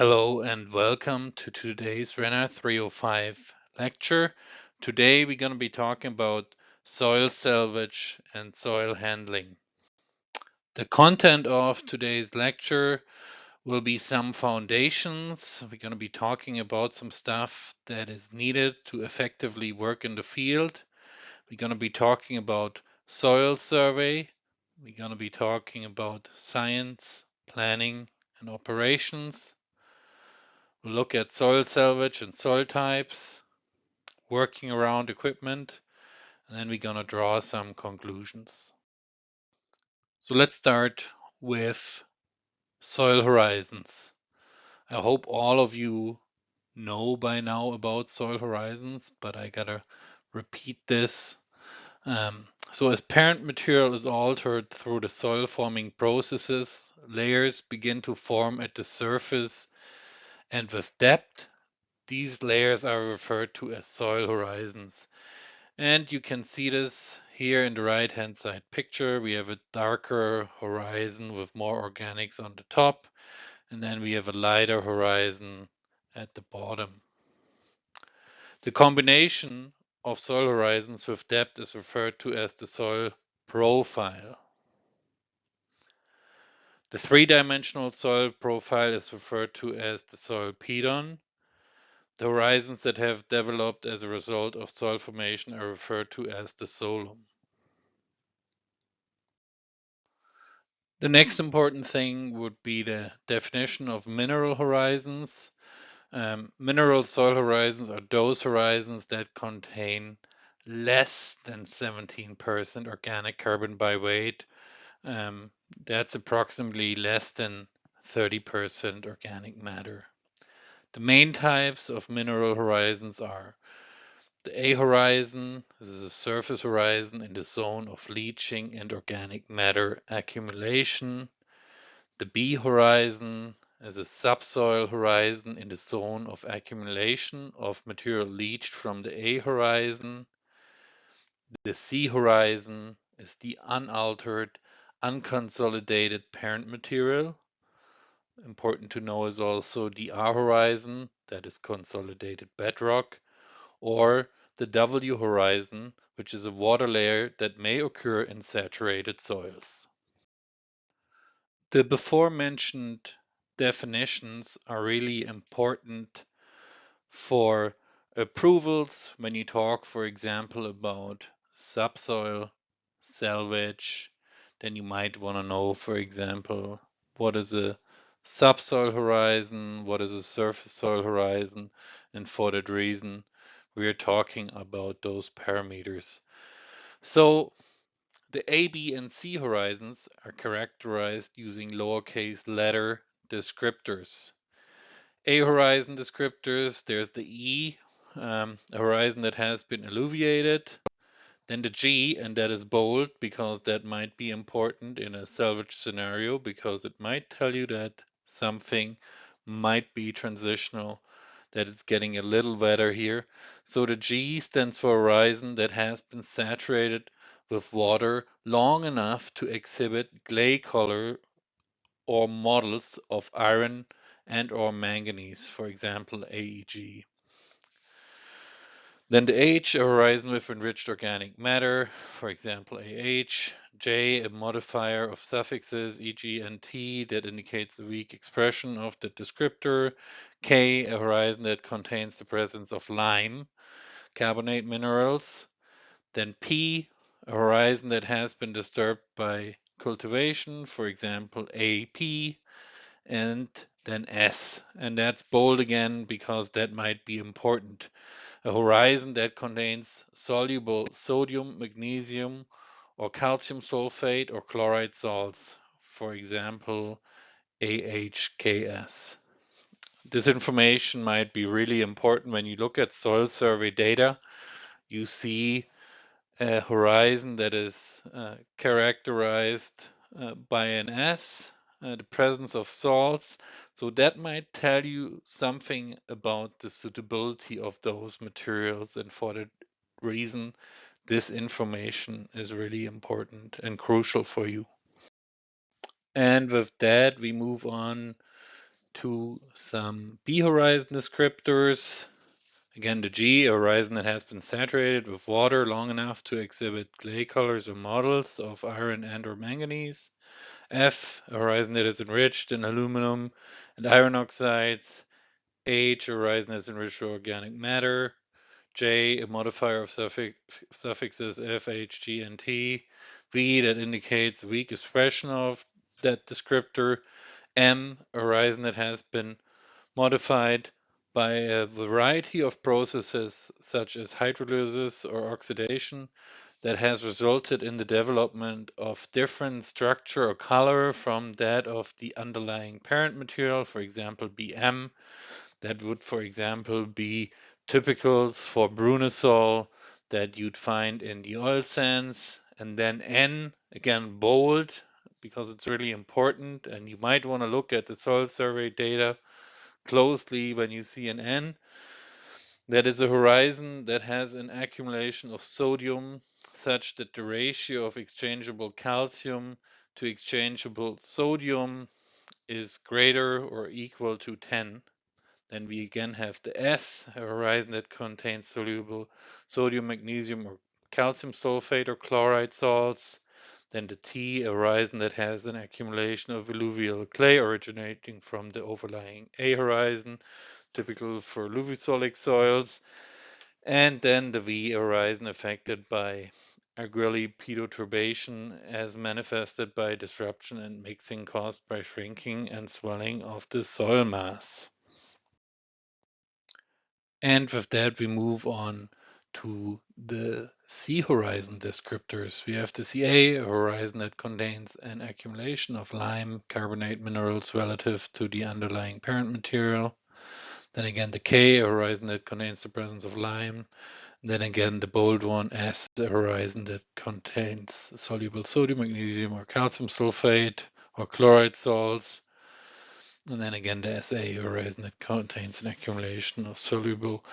Hello and welcome to today's Renner 305 lecture. Today we're going to be talking about soil salvage and soil handling. The content of today's lecture will be some foundations. We're going to be talking about some stuff that is needed to effectively work in the field. We're going to be talking about soil survey. We're going to be talking about science, planning, and operations. We'll look at soil salvage and soil types, working around equipment, and then we're going to draw some conclusions. So let's start with soil horizons. I hope all of you know by now about soil horizons, but I gotta repeat this. So as parent material is altered through the soil forming processes, layers begin to form at the surface, and with depth, these layers are referred to as soil horizons. And you can see this here in the right hand side picture. We have a darker horizon with more organics on the top, and then we have a lighter horizon at the bottom. The combination of soil horizons with depth is referred to as the soil profile. The three-dimensional soil profile is referred to as the soil pedon. The horizons that have developed as a result of soil formation are referred to as the solum. The next important thing would be the definition of mineral horizons. Mineral soil horizons are those horizons that contain less than 17% organic carbon by weight. That's approximately less than 30% organic matter. The main types of mineral horizons are the A horizon. This is a surface horizon in the zone of leaching and organic matter accumulation. The B horizon is a subsoil horizon in the zone of accumulation of material leached from the A horizon. The C horizon is the unaltered, unconsolidated parent material. Important to know is also the R horizon, that is consolidated bedrock, or the W horizon, which is a water layer that may occur in saturated soils. The before mentioned definitions are really important for approvals when you talk, for example, about subsoil salvage. Then you might want to know, for example, what is a subsoil horizon, what is a surface soil horizon, and for that reason, we are talking about those parameters. So the A, B, and C horizons are characterized using lowercase letter descriptors. A horizon descriptors, there's the E, a horizon that has been alluviated. Then the G, and that is bold because that might be important in a salvage scenario because it might tell you that something might be transitional, that it's getting a little wetter here. So the G stands for horizon that has been saturated with water long enough to exhibit clay color or models of iron and or manganese, for example, AEG. Then the H, a horizon with enriched organic matter, for example, AH. J, a modifier of suffixes, e.g. NT, that indicates a weak expression of the descriptor. K, a horizon that contains the presence of lime, carbonate minerals. Then P, a horizon that has been disturbed by cultivation, for example, AP. And then S, and that's bold again because that might be important. A horizon that contains soluble sodium, magnesium, or calcium sulfate or chloride salts, for example, AHKS. This information might be really important when you look at soil survey data. You see a horizon that is characterized by an S, the presence of salts. So that might tell you something about the suitability of those materials. And for that reason, this information is really important and crucial for you. And with that, we move on to some B horizon descriptors. Again, the G, a horizon that has been saturated with water long enough to exhibit clay colors or models of iron and or manganese. F, a horizon that is enriched in aluminum and iron oxides. H, a horizon that is enriched with organic matter. J, a modifier of suffixes F, H, G, and T. V, that indicates a weak expression of that descriptor. M, a horizon that has been modified by a variety of processes such as hydrolysis or oxidation that has resulted in the development of different structure or color from that of the underlying parent material, for example, BM. That would, for example, be typicals for brunosol that you'd find in the oil sands. And then N, again, bold, because it's really important, and you might want to look at the soil survey data closely when you see an N. That is a horizon that has an accumulation of sodium such that the ratio of exchangeable calcium to exchangeable sodium is greater or equal to 10. Then we again have the S, a horizon that contains soluble sodium, magnesium, or calcium sulfate or chloride salts. Then the T, a horizon that has an accumulation of alluvial clay originating from the overlying A horizon, typical for alluviosolic soils. And then the V, a horizon affected by argilly pedoturbation as manifested by disruption and mixing caused by shrinking and swelling of the soil mass. And with that, we move on to the C horizon descriptors. We have the Ca, a horizon that contains an accumulation of lime carbonate minerals relative to the underlying parent material. Then again, the K, a horizon that contains the presence of lime. Then again, the bold one, S, a horizon that contains soluble sodium, magnesium, or calcium sulfate, or chloride salts. And then again, the Sa, a horizon that contains an accumulation of soluble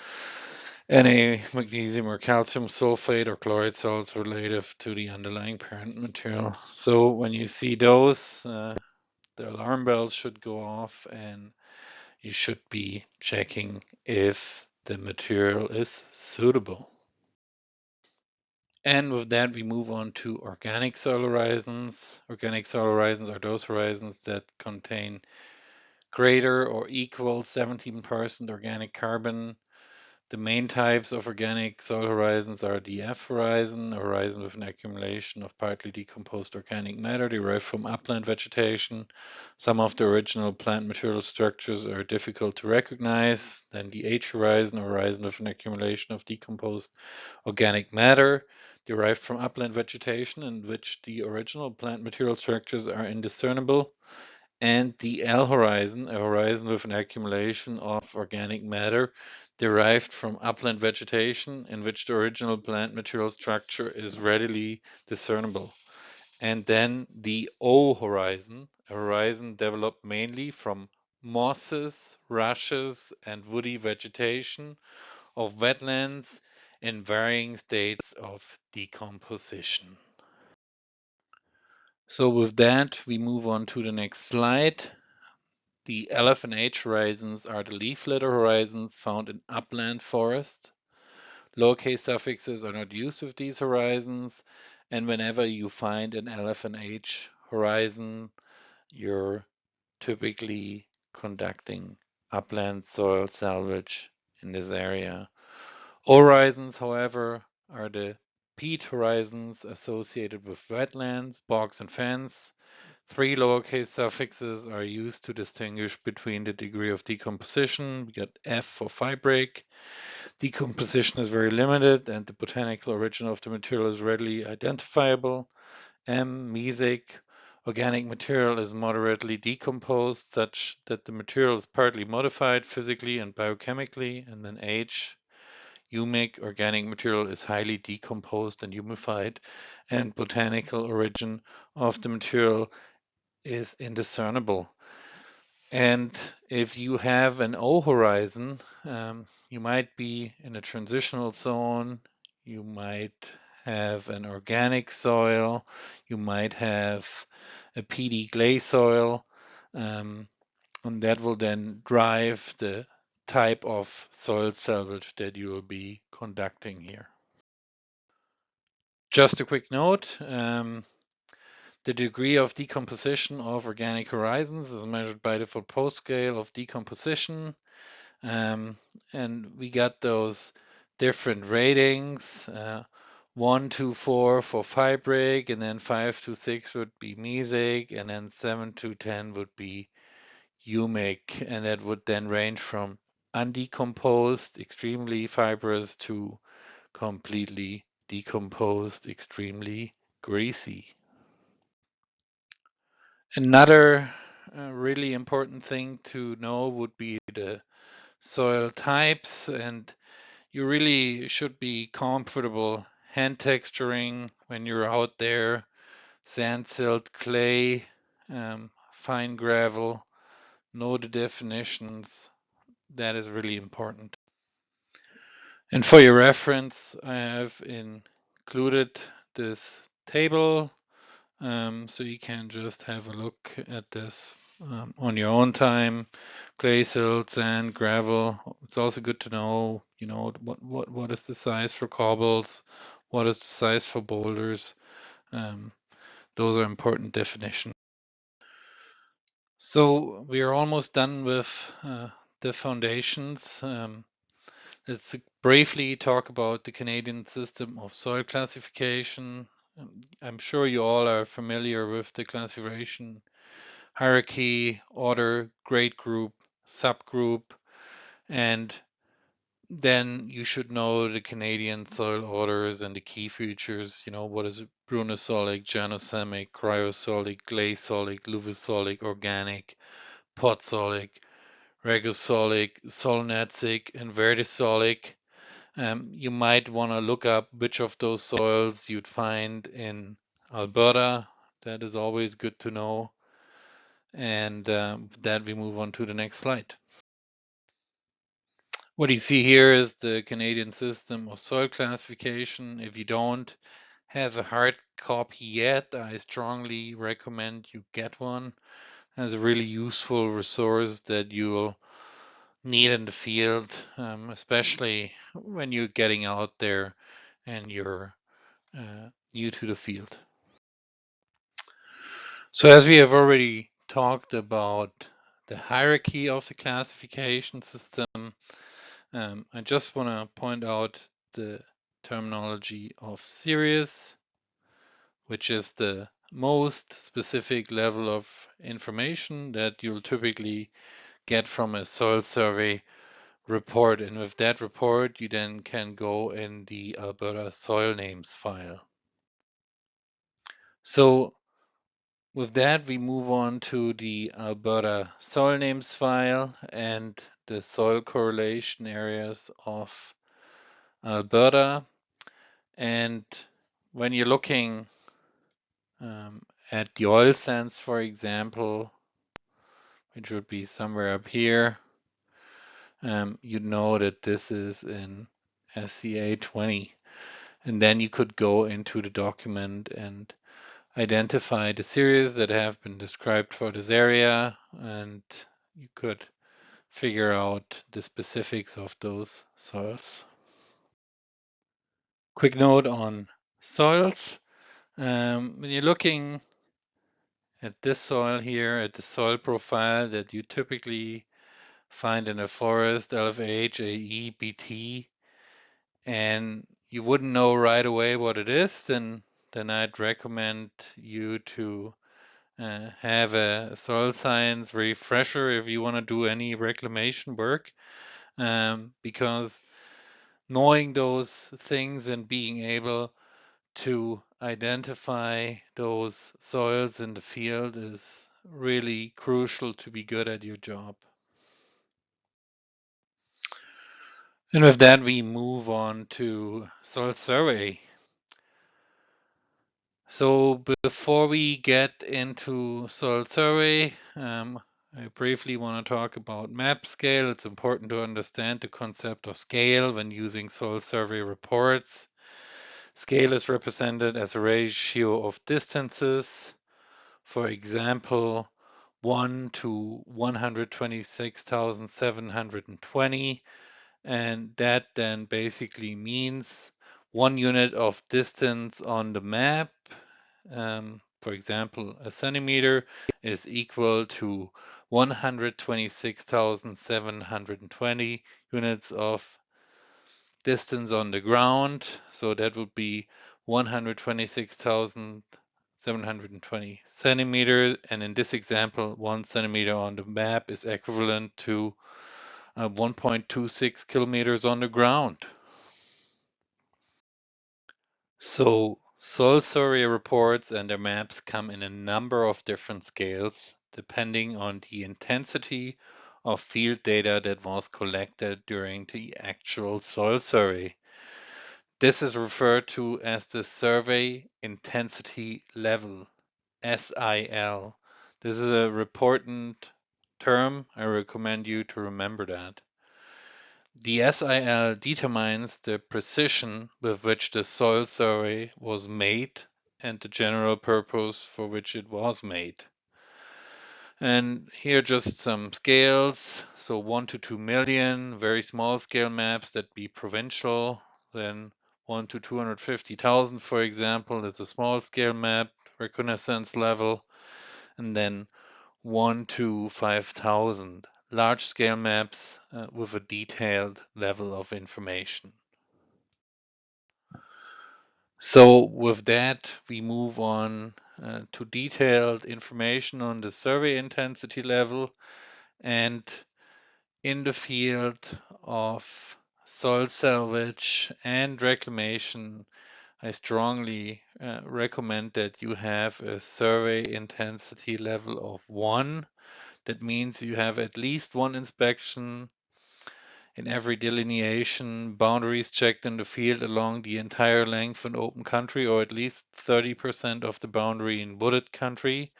Na, magnesium, or calcium sulfate, or chloride salts relative to the underlying parent material. So when you see those, the alarm bells should go off, and you should be checking if the material is suitable. And with that, we move on to organic soil horizons. Organic soil horizons are those horizons that contain greater or equal 17% organic carbon. The main types of organic soil horizons are the F horizon, a horizon with an accumulation of partly decomposed organic matter derived from upland vegetation. Some of the original plant material structures are difficult to recognize. Then the H horizon, a horizon with an accumulation of decomposed organic matter derived from upland vegetation in which the original plant material structures are indiscernible. And the L horizon, a horizon with an accumulation of organic matter derived from upland vegetation in which the original plant material structure is readily discernible. And then the O horizon, a horizon developed mainly from mosses, rushes, and woody vegetation of wetlands in varying states of decomposition. So with that, we move on to the next slide. The LF and H horizons are the leaf litter horizons found in upland forest. Lowercase suffixes are not used with these horizons, and whenever you find an LF and H horizon, you're typically conducting upland soil salvage in this area. Horizons, however, are the peat horizons associated with wetlands, bogs, and fens. Three lowercase suffixes are used to distinguish between the degree of decomposition. We got F for fibric. Decomposition is very limited and the botanical origin of the material is readily identifiable. M, mesic. Organic material is moderately decomposed such that the material is partly modified physically and biochemically. And then H, humic. Organic material is highly decomposed and humified, and botanical origin of the material is indiscernible. And if you have an O horizon, you might be in a transitional zone, you might have an organic soil, you might have a peaty clay soil. Um, And that will then drive the type of soil salvage that you will be conducting here. Just a quick note, the degree of decomposition of organic horizons is measured by the Foucault scale of decomposition. And we got those different ratings, 1 to 4 for fibric, and then 5 to 6 would be mesic, and then 7 to 10 would be humic, and that would then range from undecomposed, extremely fibrous, to completely decomposed, extremely greasy. Another really important thing to know would be the soil types, and you really should be comfortable hand texturing when you're out there. Sand, silt, clay, fine gravel, know the definitions. That is really important. And for your reference, I have included this table, so you can just have a look at this on your own time. Clay, silt, sand, gravel. It's also good to know, what is the size for cobbles, what is the size for boulders. Um, those are important definitions. So we are almost done with the foundations. Let's briefly talk about the Canadian system of soil classification. I'm sure you all are familiar with the classification hierarchy, order, grade group, subgroup, and then you should know the Canadian soil orders and the key features. What is it? Brunosolic, Janusemic, Cryosolic, Glasolic, Luvosolic, Organic, Potsolic, Regosolic, Solnetzic, and Verdisolic. You might want to look up which of those soils you'd find in Alberta. That is always good to know. And that we move on to the next slide. What you see here is the Canadian system of soil classification. If you don't have a hard copy yet, I strongly recommend you get one. It's a really useful resource that you'll need in the field, especially when you're getting out there and you're new to the field. So as we have already talked about the hierarchy of the classification system, I just want to point out the terminology of series, which is the most specific level of information that you'll typically get from a soil survey report. And with that report, you then can go in the Alberta soil names file. So with that, we move on to the Alberta soil names file and the soil correlation areas of Alberta. And when you're looking at the oil sands, for example, which would be somewhere up here, you'd know that this is in SCA 20. And then you could go into the document and identify the series that have been described for this area, and you could figure out the specifics of those soils. Quick note on soils. When you're looking at this soil here, at the soil profile that you typically find in a forest, LFH, AE, BT, and you wouldn't know right away what it is, then I'd recommend you to have a soil science refresher if you want to do any reclamation work, because knowing those things and being able to identify those soils in the field is really crucial to be good at your job. And with that, we move on to soil survey. So before we get into soil survey, I briefly want to talk about map scale. It's important to understand the concept of scale when using soil survey reports. Scale is represented as a ratio of distances. For example, 1 to 126,720, and that then basically means 1 unit of distance on the map. For example, a centimeter is equal to 126,720 units of distance on the ground. So that would be 126,720 centimeters. And in this example, 1 centimeter on the map is equivalent to 1.26 kilometers on the ground. So soil survey reports and their maps come in a number of different scales, depending on the intensity of field data that was collected during the actual soil survey. This is referred to as the survey intensity level, SIL. This is a important term. I recommend you to remember that. The SIL determines the precision with which the soil survey was made and the general purpose for which it was made. And here are just some scales. So 1 to 2 million, very small scale maps that be provincial. Then 1 to 250,000, for example, is a small scale map, reconnaissance level. And then 1 to 5,000 large scale maps with a detailed level of information. So with that, we move on to detailed information on the survey intensity level. And in the field of soil salvage and reclamation, I strongly recommend that you have a survey intensity level of 1. That means you have at least one inspection in every delineation, boundaries checked in the field along the entire length in open country, or at least 30% of the boundary in wooded country.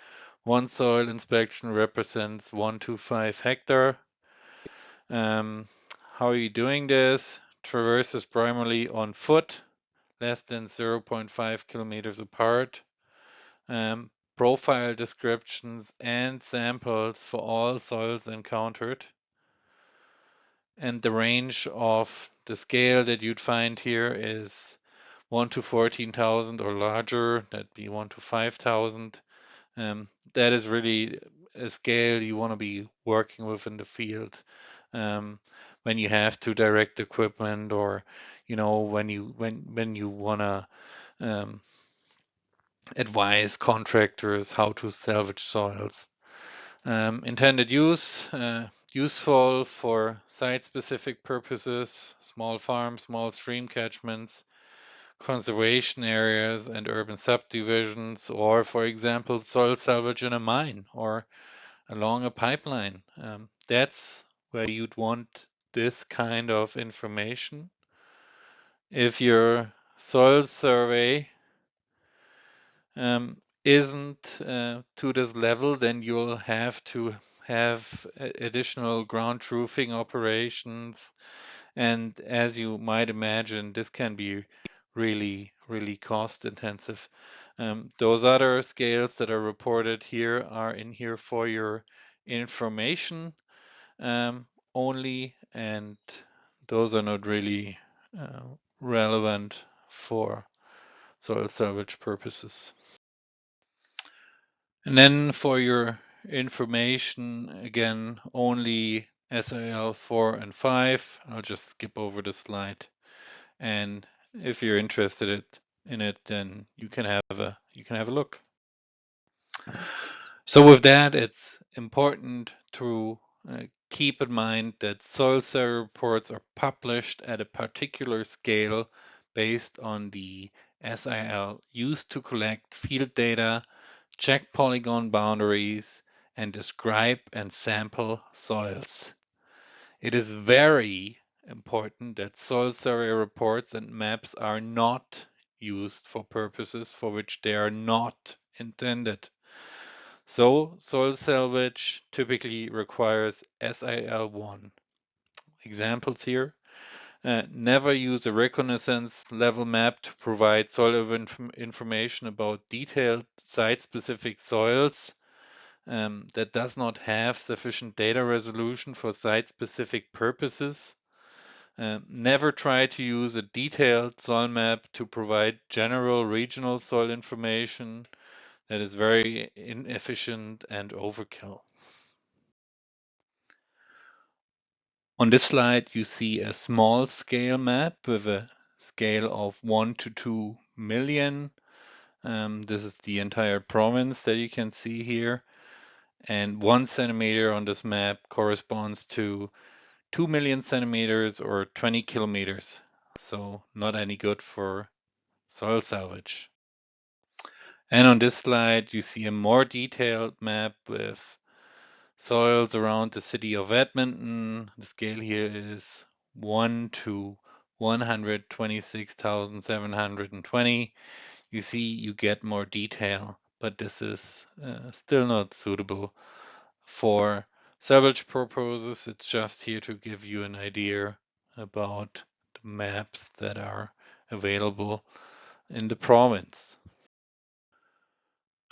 One soil inspection represents 1 to 5 hectare. How are you doing this? Traverses primarily on foot, less than 0.5 kilometers apart. Profile descriptions and samples for all soils encountered. And the range of the scale that you'd find here is 1 to 14,000 or larger. That'd be 1 to 5,000. That is really a scale you want to be working with in the field when you have to direct equipment, or when you want to advise contractors how to salvage soils. Intended use, useful for site-specific purposes, small farms, small stream catchments, conservation areas and urban subdivisions, or for example, soil salvage in a mine or along a pipeline. That's where you'd want this kind of information. If your soil survey isn't to this level, then you'll have to have additional ground truthing operations. And as you might imagine, this can be really, really cost intensive. Those other scales that are reported here are in here for your information only, and those are not really relevant for soil salvage purposes. And then for your information, again, only SIL 4 and 5. I'll just skip over the slide. And if you're interested in it, then you can have a look. So with that, it's important to keep in mind that soil survey reports are published at a particular scale based on the SIL used to collect field data, check polygon boundaries, and describe and sample soils. It is very important that soil survey reports and maps are not used for purposes for which they are not intended. So, soil salvage typically requires SIL1. Examples here. Never use a reconnaissance level map to provide soil information about detailed site-specific soils. that does not have sufficient data resolution for site-specific purposes. Never try to use a detailed soil map to provide general regional soil information. That is very inefficient and overkill. On this slide, you see a small scale map with a scale of 1 to 2 million. This is the entire province that you can see here. And 1 centimeter on this map corresponds to 2 million centimeters or 20 kilometers. So not any good for soil salvage. And on this slide, you see a more detailed map with soils around the city of Edmonton. The scale here is 1 to 126,720. You see, you get more detail, but this is still not suitable for salvage purposes. It's just here to give you an idea about the maps that are available in the province.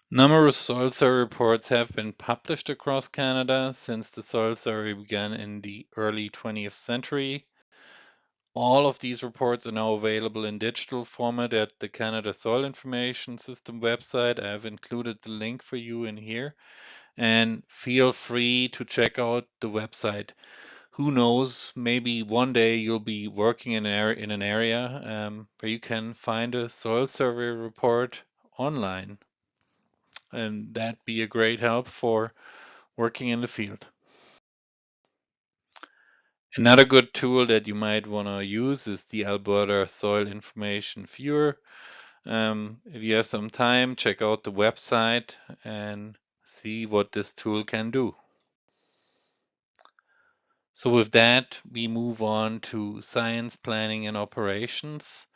Numerous soil survey reports have been published across Canada since the soil survey began in the early 20th century. All of these reports are now available in digital format at the Canada Soil Information System website. I have included the link for you in here, and feel free to check out the website. Who knows, maybe one day you'll be working in an area where you can find a soil survey report online, and that'd be a great help for working in the field. Another good tool that you might want to use is the Alberta Soil Information Viewer. If you have some time, check out the website and see what this tool can do. So with that, we move on to science, planning, and operations.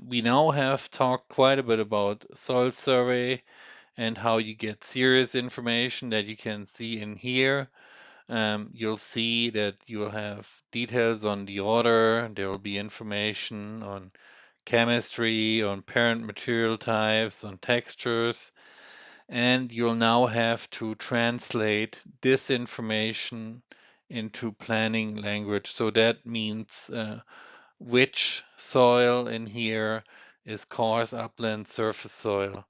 We now have talked quite a bit about soil survey and how you get serious information that you can see in here. You'll see that you'll have details on the order, there will be information on chemistry, on parent material types, on textures, and you'll now have to translate this information into planning language. So that means which soil in here is coarse upland surface soil.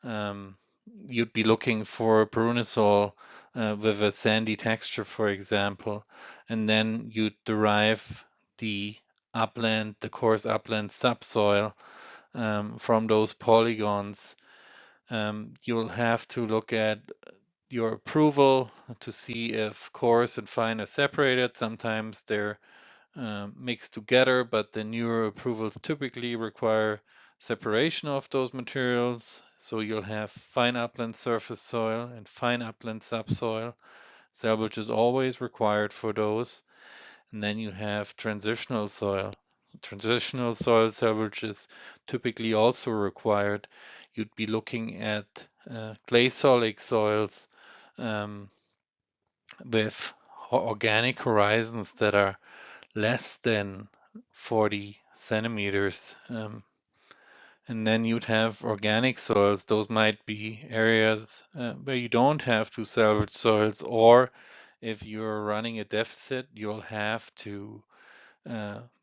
Um, you'd be looking for Brunisol with a sandy texture, for example, and then you derive the upland, the coarse upland subsoil from those polygons. You'll have to look at your approval to see if coarse and fine are separated. Sometimes they're mixed together, but the newer approvals typically require separation of those materials. So you'll have fine upland surface soil and fine upland subsoil. Salvage is always required for those. And then you have transitional soil. Transitional soil salvage is typically also required. You'd be looking at clay solic soils with organic horizons that are less than 40 centimeters. And then you'd have organic soils. Those might be areas where you don't have to salvage soils, or if you're running a deficit, you'll have to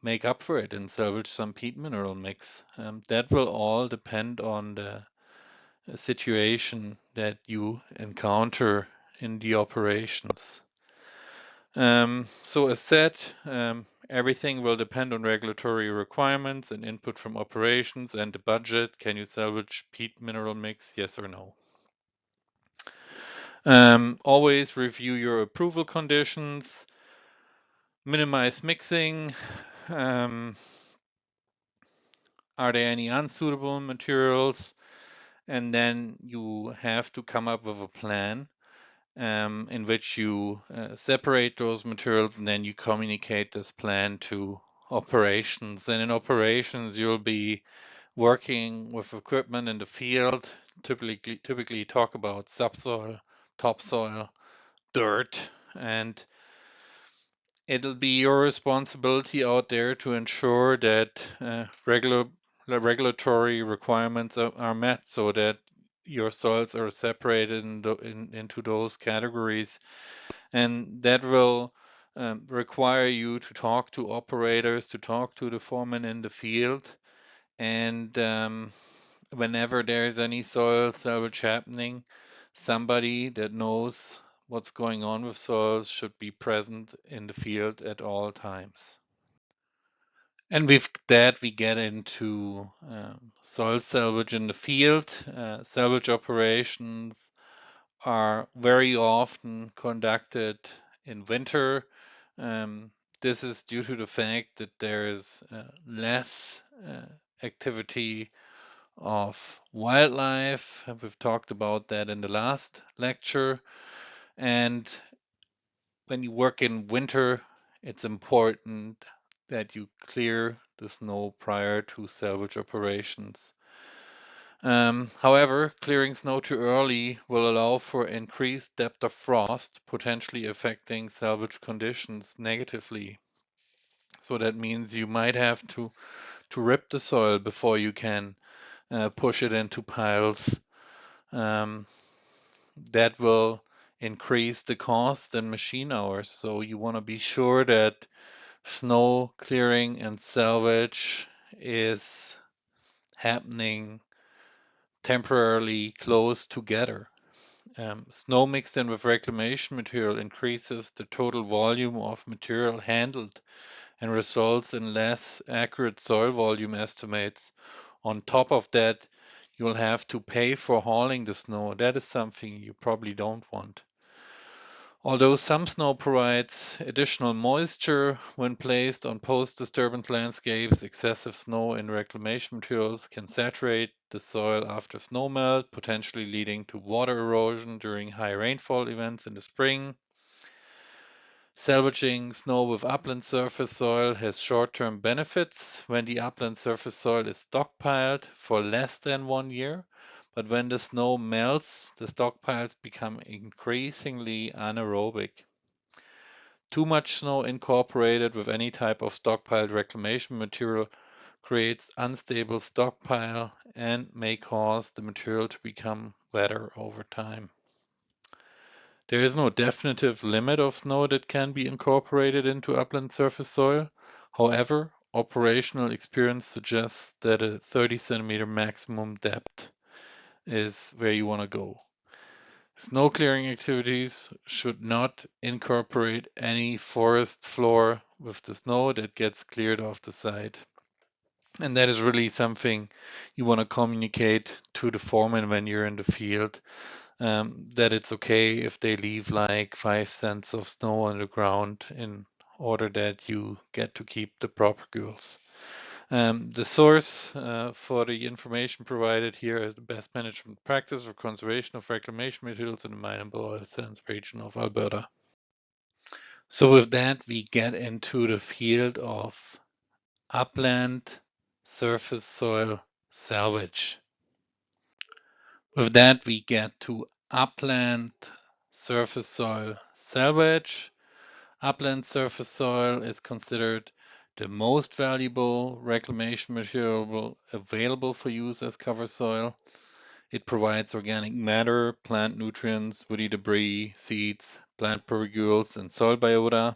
make up for it and salvage some peat mineral mix. That will all depend on the situation that you encounter in the operations. So as said, everything will depend on regulatory requirements and input from operations and the budget. Can you salvage peat mineral mix? Yes or no? Always review your approval conditions, minimize mixing. Are there any unsuitable materials? And then you have to come up with a plan in which you separate those materials, and then you communicate this plan to operations. And in operations, you'll be working with equipment in the field, typically talk about subsoil, topsoil, dirt, and it'll be your responsibility out there to ensure that regulatory requirements are met so that your soils are separated into those categories, and that will require you to talk to operators, to talk to the foreman in the field, and whenever there's any soil salvage happening, somebody that knows what's going on with soils should be present in the field at all times. And with that, we get into soil salvage in the field. Salvage operations are very often conducted in winter. Um, this is due to the fact that there is less activity of wildlife. We've talked about that in the last lecture. And when you work in winter, it's important that you clear the snow prior to salvage operations. However, clearing snow too early will allow for increased depth of frost, potentially affecting salvage conditions negatively. So that means you might have to rip the soil before you can push it into piles. Um, that will increase the cost and machine hours. So you want to be sure that snow clearing and salvage is happening temporarily close together. Snow mixed in with reclamation material increases the total volume of material handled and results in less accurate soil volume estimates. On top of that, you'll have to pay for hauling the snow. That is something you probably don't want. Although some snow provides additional moisture when placed on post-disturbance landscapes, excessive snow in reclamation materials can saturate the soil after snowmelt, potentially leading to water erosion during high rainfall events in the spring. Salvaging snow with upland surface soil has short-term benefits when the upland surface soil is stockpiled for less than 1 year, but when the snow melts, the stockpiles become increasingly anaerobic. Too much snow incorporated with any type of stockpiled reclamation material creates unstable stockpile and may cause the material to become wetter over time. There is no definitive limit of snow that can be incorporated into upland surface soil. However, operational experience suggests that a 30 centimeter maximum depth is where you want to go. Snow clearing activities should not incorporate any forest floor with the snow that gets cleared off the site. And that is really something you want to communicate to the foreman when you're in the field, that it's okay if they leave like 5 cents of snow on the ground in order that you get to keep the propagules. The source for the information provided here is the best management practice for conservation of reclamation materials in the mineable oil sands region of Alberta. So with that, we get into the field of upland surface soil salvage. With that, we get to upland surface soil salvage. Upland surface soil is considered the most valuable reclamation material available for use as cover soil. It provides organic matter, plant nutrients, woody debris, seeds, plant propagules, and soil biota.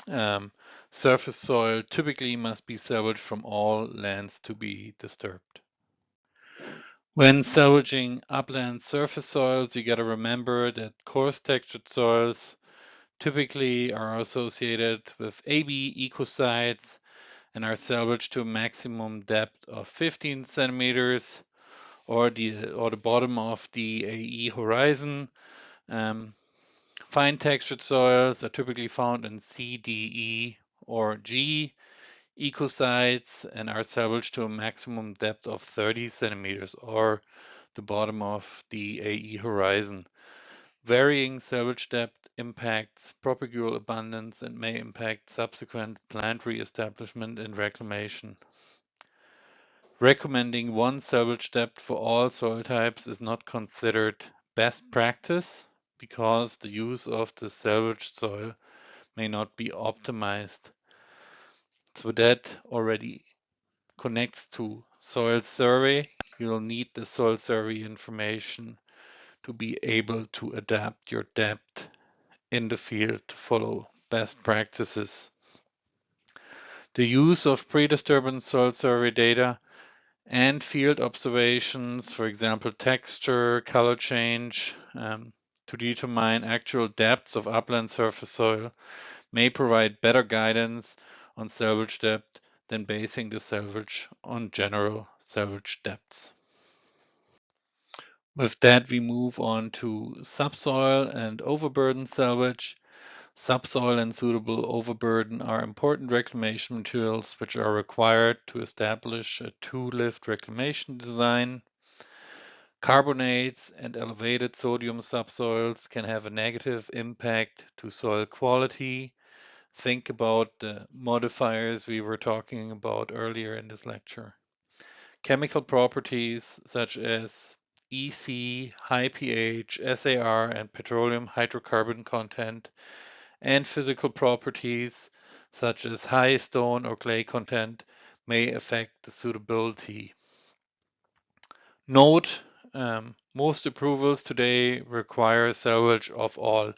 Um, Surface soil typically must be salvaged from all lands to be disturbed. When salvaging upland surface soils, you got to remember that coarse textured soils typically are associated with AB ecosites and are salvaged to a maximum depth of 15 centimeters or the bottom of the AE horizon. Fine textured soils are typically found in C, D, E, or G ecosites and are salvaged to a maximum depth of 30 centimeters or the bottom of the AE horizon. Varying salvage depth impacts propagule abundance and may impact subsequent plant re-establishment and reclamation. Recommending one salvage depth for all soil types is not considered best practice because the use of the salvaged soil may not be optimized. So that already connects to soil survey. you'll need the soil survey information to be able to adapt your depth in the field to follow best practices. The use of pre-disturbance soil survey data and field observations, for example, texture, color change, to determine actual depths of upland surface soil may provide better guidance on salvage depth than basing the salvage on general salvage depths. With that, we move on to subsoil and overburden salvage. Subsoil and suitable overburden are important reclamation materials which are required to establish a two-lift reclamation design. Carbonates and elevated sodium subsoils can have a negative impact to soil quality. Think about the modifiers we were talking about earlier in this lecture. Chemical properties such as EC, high pH, SAR, and petroleum hydrocarbon content, and physical properties such as high stone or clay content may affect the suitability. Note, most approvals today require salvage of all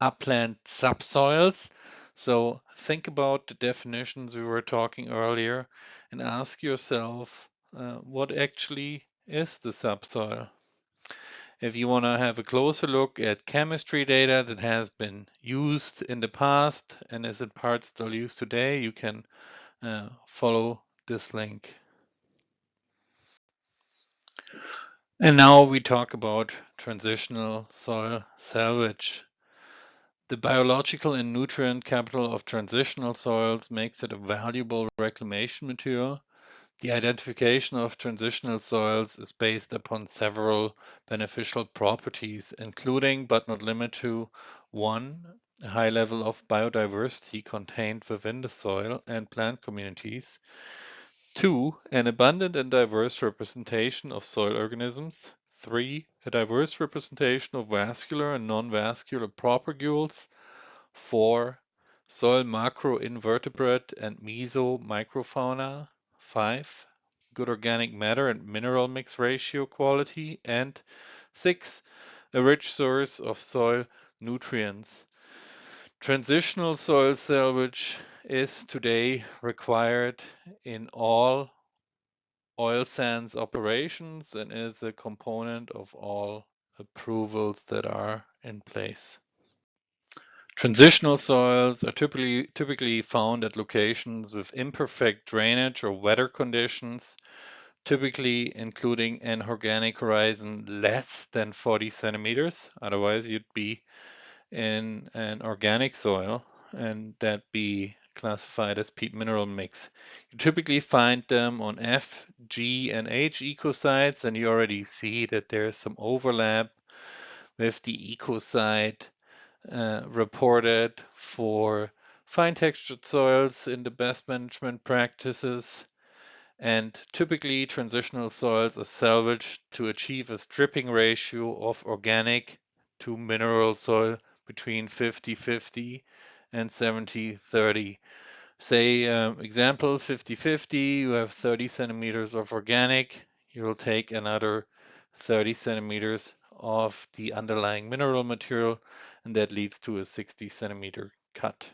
upland subsoils. So think about the definitions we were talking earlier and ask yourself what actually is the subsoil. If you want to have a closer look at chemistry data that has been used in the past and is in part still used today, you can follow this link. And now we talk about transitional soil salvage. The biological and nutrient capital of transitional soils makes it a valuable reclamation material. The identification of transitional soils is based upon several beneficial properties, including but not limited to 1. A high level of biodiversity contained within the soil and plant communities. 2. An abundant and diverse representation of soil organisms. 3. A diverse representation of vascular and non-vascular propagules. 4. Soil macroinvertebrate and meso-microfauna. 5. Good organic matter and mineral mix ratio quality. And 6. A rich source of soil nutrients. Transitional soil salvage is today required in all oil sands operations and is a component of all approvals that are in place. Transitional soils are typically found at locations with imperfect drainage or weather conditions, typically including an organic horizon less than 40 centimeters. Otherwise, you'd be in an organic soil and that be classified as peat mineral mix. You typically find them on F, G, and H ecosites, and you already see that there's some overlap with the ecosite reported for fine textured soils in the best management practices. And typically, transitional soils are salvaged to achieve a stripping ratio of organic to mineral soil between 50-50 and 70-30. Say, example 50-50, you have 30 centimeters of organic, you'll take another 30 centimeters of the underlying mineral material, and that leads to a 60 centimeter cut.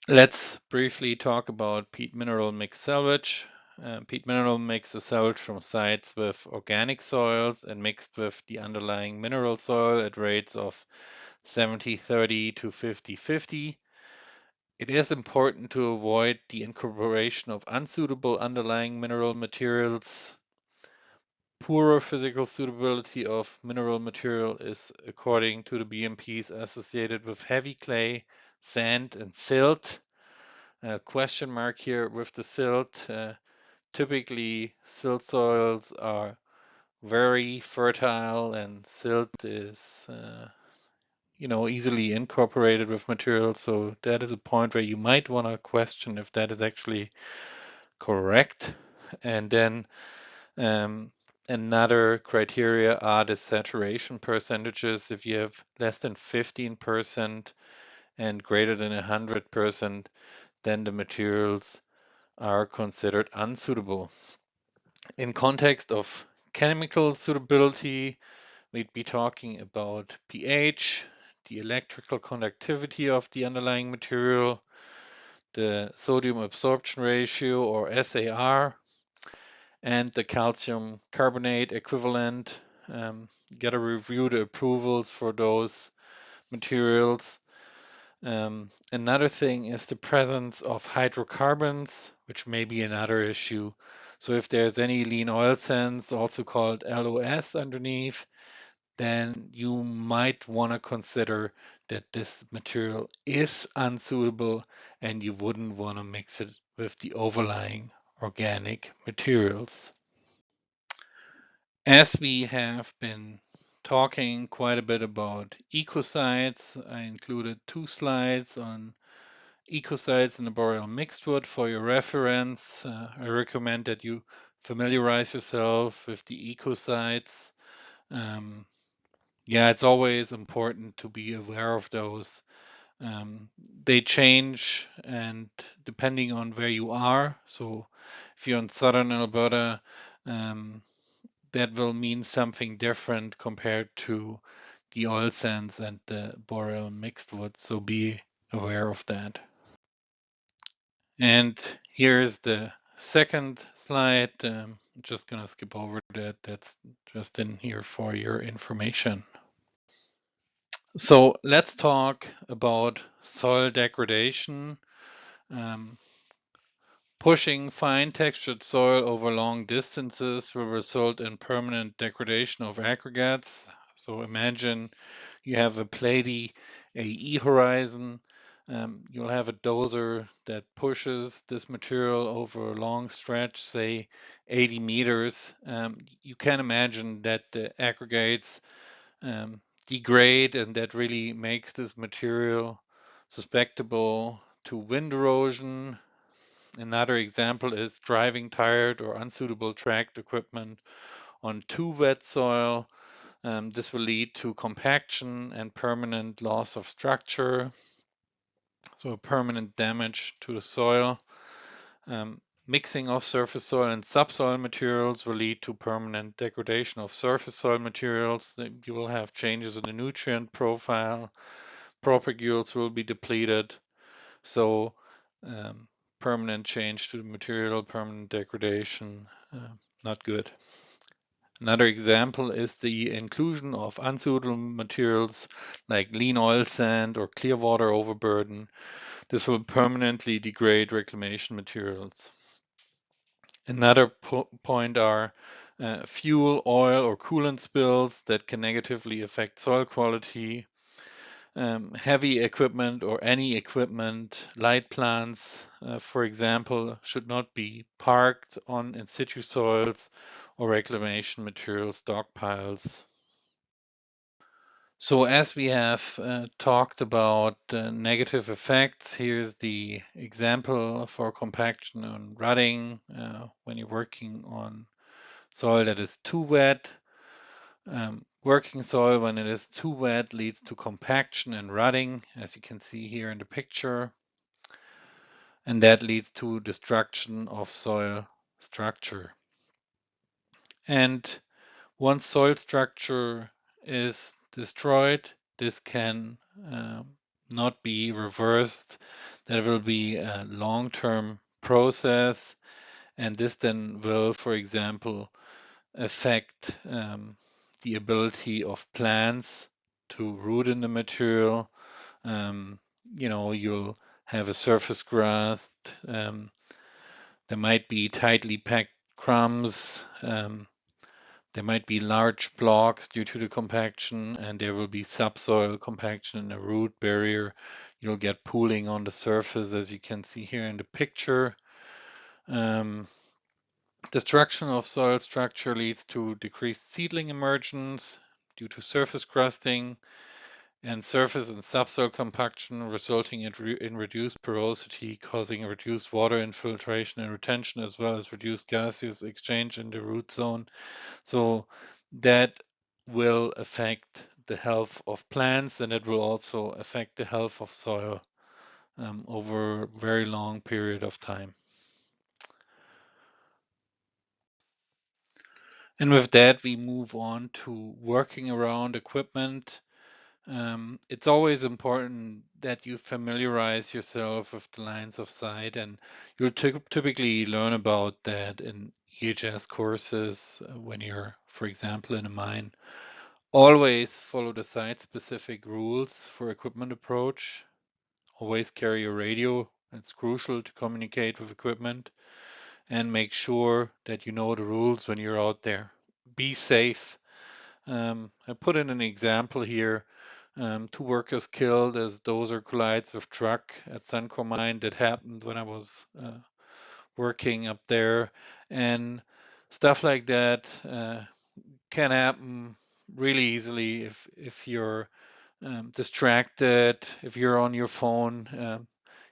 Let's briefly talk about peat mineral mix salvage. Peat mineral mix is salvaged from sites with organic soils and mixed with the underlying mineral soil at rates of 70-30 to 50-50. It is important to avoid the incorporation of unsuitable underlying mineral materials. Poorer physical suitability of mineral material is, according to the BMPs, associated with heavy clay, sand, and silt. Question mark here with the silt. Typically, silt soils are very fertile, and silt is, easily incorporated with material. So that is a point where you might want to question if that is actually correct. And then another criteria are the saturation percentages. If you have less than 15% and greater than 100%, then the materials are considered unsuitable. In context of chemical suitability, we'd be talking about pH, the electrical conductivity of the underlying material, the sodium absorption ratio or SAR, and the calcium carbonate equivalent. You got to review the approvals for those materials. Another thing is the presence of hydrocarbons, which may be another issue. So if there's any lean oil sands, also called LOS underneath, then you might want to consider that this material is unsuitable and you wouldn't want to mix it with the overlying organic materials. As we have been talking quite a bit about ecosites, I included 2 slides on ecosites in the boreal mixed wood for your reference. I recommend that you familiarize yourself with the ecosites. Um, yeah, it's always important to be aware of those. Um, they change and depending on where you are. So if you're in southern Alberta, um, that will mean something different compared to the oil sands and the boreal mixed wood. So be aware of that. And here's the second slide. I'm just gonna skip over that. That's just in here for your information. So let's talk about soil degradation. Um, Pushing fine textured soil over long distances will result in permanent degradation of aggregates. So imagine you have a platy AE horizon. You'll have a dozer that pushes this material over a long stretch, say 80 meters. You can imagine that the aggregates degrade, and that really makes this material susceptible to wind erosion. Another example is driving tired or unsuitable tracked equipment on too wet soil. This will lead to compaction and permanent loss of structure, so permanent damage to the soil. Mixing of surface soil and subsoil materials will lead to permanent degradation of surface soil materials. You will have changes in the nutrient profile. Propagules will be depleted. So um, permanent change to the material, permanent degradation, not good. Another example is the inclusion of unsuitable materials like lean oil sand or clear water overburden. This will permanently degrade reclamation materials. Another point are fuel, oil, or coolant spills that can negatively affect soil quality. Heavy equipment or any equipment, light plants, for example, should not be parked on in situ soils or reclamation material stockpiles. So as we have talked about negative effects, here's the example for compaction and rutting when you're working on soil that is too wet. Working soil when it is too wet leads to compaction and rutting, as you can see here in the picture, and that leads to destruction of soil structure. And once soil structure is destroyed, this can not be reversed. That will be a long-term process, and this then will, for example, affect the ability of plants to root in the material. Um, you'll have a surface grass. There might be tightly packed crumbs. There might be large blocks due to the compaction, and there will be subsoil compaction in the root barrier. You'll get pooling on the surface, as you can see here in the picture. Um, Destruction of soil structure leads to decreased seedling emergence due to surface crusting and surface and subsoil compaction, resulting in reduced porosity, causing reduced water infiltration and retention, as well as reduced gaseous exchange in the root zone. So that will affect the health of plants, and it will also affect the health of soil over a very long period of time. And with that, we move on to working around equipment. It's always important that you familiarize yourself with the lines of sight, and you'll typically learn about that in EHS courses when you're, for example, in a mine. Always follow the site-specific rules for equipment approach. Always carry a radio. It's crucial to communicate with equipment, and make sure that you know the rules when you're out there. Be safe. I put in an example here. Two workers killed as dozer collides with truck at Suncor mine. That happened when I was working up there, and stuff like that can happen really easily if you're distracted, if you're on your phone.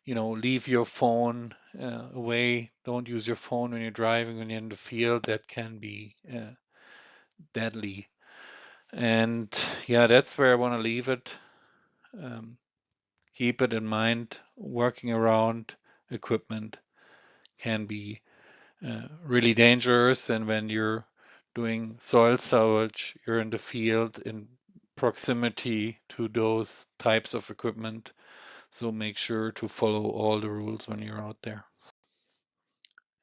Leave your phone away. Don't use your phone when you're driving, when you're in the field. That can be deadly. And yeah, that's where I want to leave it. Um, Keep it in mind. Working around equipment can be really dangerous. And when you're doing soil salvage, you're in the field in proximity to those types of equipment. So make sure to follow all the rules when you're out there.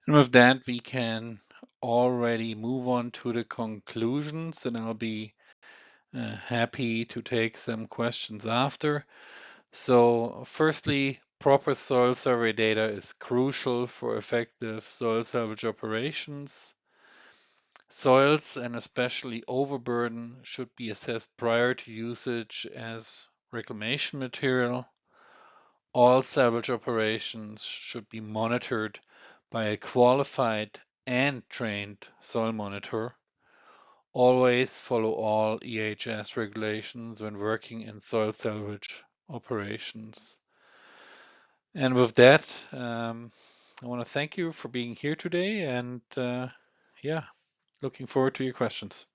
And with that, we can already move on to the conclusions, and I'll be happy to take some questions after. So, firstly, proper soil survey data is crucial for effective soil salvage operations. Soils, and especially overburden, should be assessed prior to usage as reclamation material. All salvage operations should be monitored by a qualified and trained soil monitor. Always follow all EHS regulations when working in soil salvage operations. And with that, I want to thank you for being here today, and yeah, looking forward to your questions.